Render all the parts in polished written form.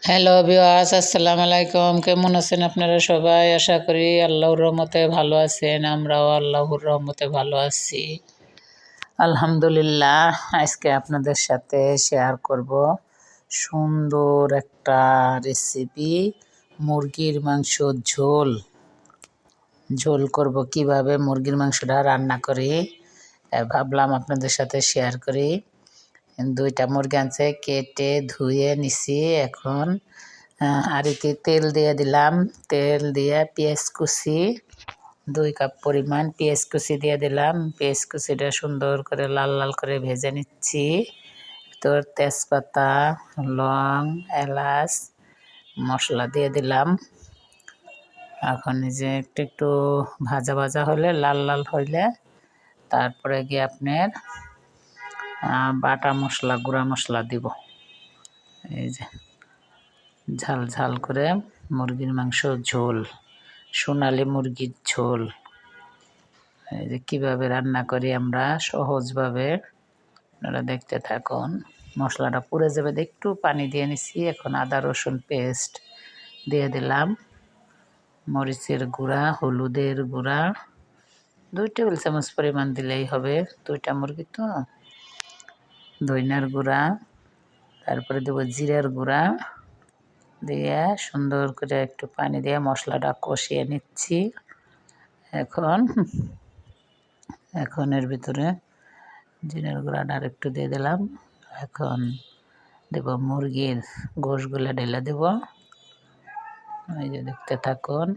Hello viewers, আসসালামু আলাইকুম। কেমন আছেন আপনারা সবাই? আশা করি আল্লাহর রহমতে ভালো আছেন। আমরাও আল্লাহর রহমতে ভালো আছি আলহামদুলিল্লাহ। আজকে আপনাদের সাথে শেয়ার করব সুন্দর একটা রেসিপি, মুরগির মাংস ঝোল। ঝোল করব কিভাবে মুরগির মাংসটা রান্না করি, ভাবলাম আপনাদের সাথে শেয়ার করি। দুইটা মুরগি আনছে, কেটে ধুয়ে নিছি। এখন হাঁড়িতে তেল দিয়ে দিলাম। তেল দিয়ে পেঁয়াজ কুচি 2 কাপ পরিমাণ পেঁয়াজ কুচি দিয়ে দিলাম। পেঁয়াজ কুচিটা সুন্দর করে লাল লাল করে ভেজে নিচ্ছি। তোর তেজপাতা, লং, এলাচ মশলা দিয়ে দিলাম। এখন এই যে একটু একটু ভাজা ভাজা হলে, লাল লাল হইলে তারপরে গিয়ে আপনার বাটা মশলা, গুঁড়া মশলা দিব। এই যে ঝাল ঝাল করে মুরগির মাংস ঝোল, সোনালি মুরগির ঝোল। এই যে কীভাবে রান্না করি আমরা সহজভাবে, আপনারা দেখতে থাকুন। মশলাটা পুড়ে যাবে, একটু পানি দিয়ে নিছি। এখন আদা রসুন পেস্ট দিয়ে দিলাম। মরিচের গুঁড়া, হলুদের গুঁড়া 2 টেবিল চামচ পরিমাণ দিলেই হবে, 2টা মুরগি তো। ধনিয়ার গুঁড়া, তারপরে দেবো জিরার গুঁড়া দিয়ে সুন্দর করে একটু পানি দিয়ে মশলাটা কষিয়ে নিচ্ছি। এখন এর ভিতরে জিরার গুঁড়াটা আর একটু দিয়ে দিলাম। এখন দেব মুরগির গোশগুলো ঢেলে দেব। এই যে দেখতে থাকুন।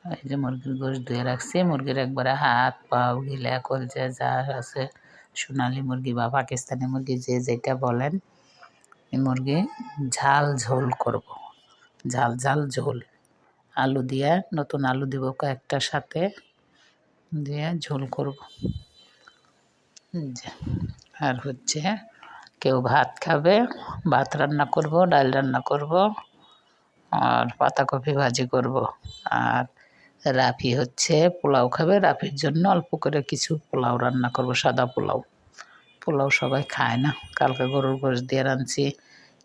এই যে মুরগির গোশ ধুয়ে রাখছি। মুরগির একবারে হাত পাও গিলা কলজা যা আছে, সোনালি মুরগি বা পাকিস্তানি মুরগি যে যেটা বলেন, এই মুরগি ঝাল ঝোল করব, ঝাল ঝাল ঝোল। আলু দিয়ে, নতুন আলু দিব কয়েকটা সাথে দিয়ে ঝোল করব। আর কেউ ভাত খাবে, ভাত রান্না করব, ডাল রান্না করব, আর পাতাকপি ভাজি করব। আর রাফি পোলাও খাবে, রাফির জন্য অল্প করে কিছু পোলাও রান্না করব, সাদা পোলাও। পোলাও সবাই খায় না, কালকে গরুর গোশত দিয়ে রাঁধছি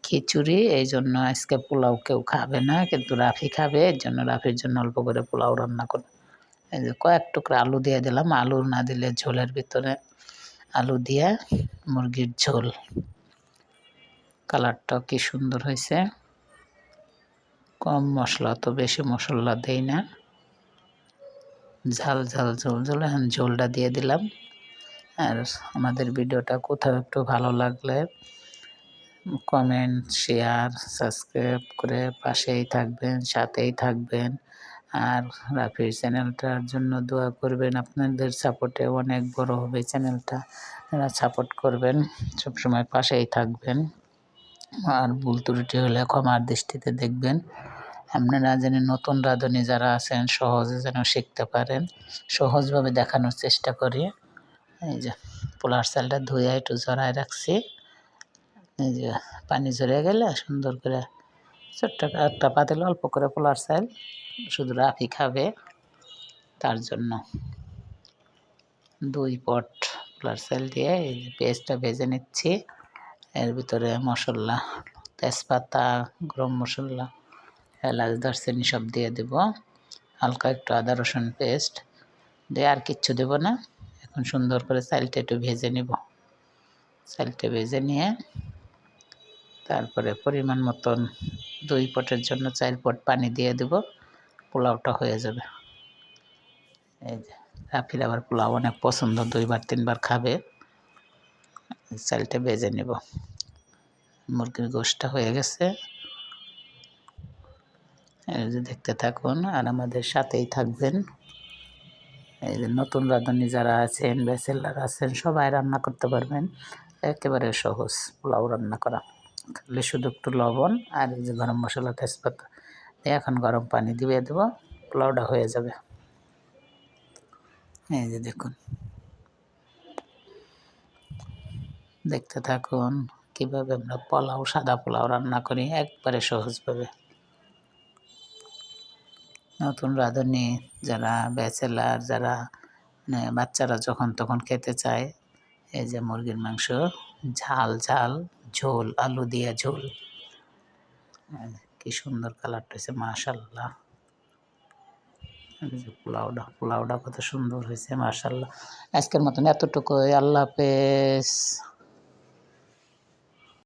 খিচুড়ি, এই জন্য আজকে পোলাও কেউ খাবে না, কিন্তু রাফি খাবে, এর জন্য রাফির জন্য অল্প করে পোলাও রান্না করব। এই যে কয়েক টুকরা আলু দিয়ে দিলাম। আলু না দিলে ঝোলের ভিতরে আলু দিয়ে মুরগির ঝোল। কালারটাও কি সুন্দর হয়েছে। কম মশলা, তো বেশি মশলা দেই না, ঝাল ঝাল ঝোল ঝোল। এখন ঝোলটা দিয়ে দিলাম। আর আমাদের ভিডিওটা কোথাও একটু ভালো লাগলে কমেন্ট, শেয়ার, সাবস্ক্রাইব করে পাশেই থাকবেন, সাথেই থাকবেন। আর রাফির চ্যানেলটার জন্য দোয়া করবেন। আপনাদের সাপোর্টে অনেক বড় হবে চ্যানেলটা, সাপোর্ট করবেন, সবসময় পাশেই থাকবেন। আর ভুল ত্রুটি হলে ক্ষমার দৃষ্টিতে দেখবেন। আপনারা যেন নতুন রাঁধুনি যারা আছেন সহজে যেন শিখতে পারেন, সহজভাবে দেখানোর চেষ্টা করি। এই যে পোলার চালটা ধুয়ে একটু ঝরায় রাখছি। এই যে পানি ঝরে গেলে সুন্দর করে ছোট্ট একটা পাতিলে অল্প করে পোলার চাল, শুধু রাফি খাবে, তার জন্য 2 পট পোলার চাল দিয়ে এই যে পেঁয়াজটা ভেজে নিচ্ছি। এর ভিতরে মশলা, তেজপাতা, গরম মশলা, এলাচ, দারচিনি সব দিয়ে দেব। হালকা একটু আদা রসুন পেস্ট দিয়ে, আর কিচ্ছু দেব না। এখন সুন্দর করে চালটা একটু ভেজে নেব। চালটা ভেজে নিয়ে তারপরে পরিমাণ মতন 2 পটের জন্য 4 পট পানি দিয়ে দেব। পোলাওটা হয়ে যাবে। এই যে রাফির আবার পোলাও অনেক পছন্দ, 2বার 3বার খাবে। চালটা ভেজে নেব। মুরগির গোশতটা হয়ে গেছে। এই যে দেখতে থাকুন আর আমাদের সাথেই থাকবেন। এই যে নতুন রাঁধুনি যারা আছেন, ব্যাচেলার আছেন, সবাই রান্না করতে পারবেন। একেবারে সহজ পোলাও রান্না করা, খালি শুধু একটু লবণ আর এই যে গরম মশলা, তেজপাতা দিয়ে এখন গরম পানি দিয়ে দেবো, পোলাওটা হয়ে যাবে। এই যে দেখুন, দেখতে থাকুন কীভাবে আমরা পোলাও, সাদা পোলাও রান্না করি একবারে সহজভাবে। নতুন রাঁধুনি যারা, ব্যাচেলার যারা, বাচ্চারা যখন তখন খেতে চায়, এই যে মুরগির মাংস ঝাল ঝাল ঝোল, আলু দিয়ে ঝোল। কি সুন্দর কালারটা হয়েছে মাশাআল্লাহ। পোলাওটা কত সুন্দর হয়েছে মাশাআল্লাহ। আজকের মতন এতটুকুই, আল্লাহ হাফেজ।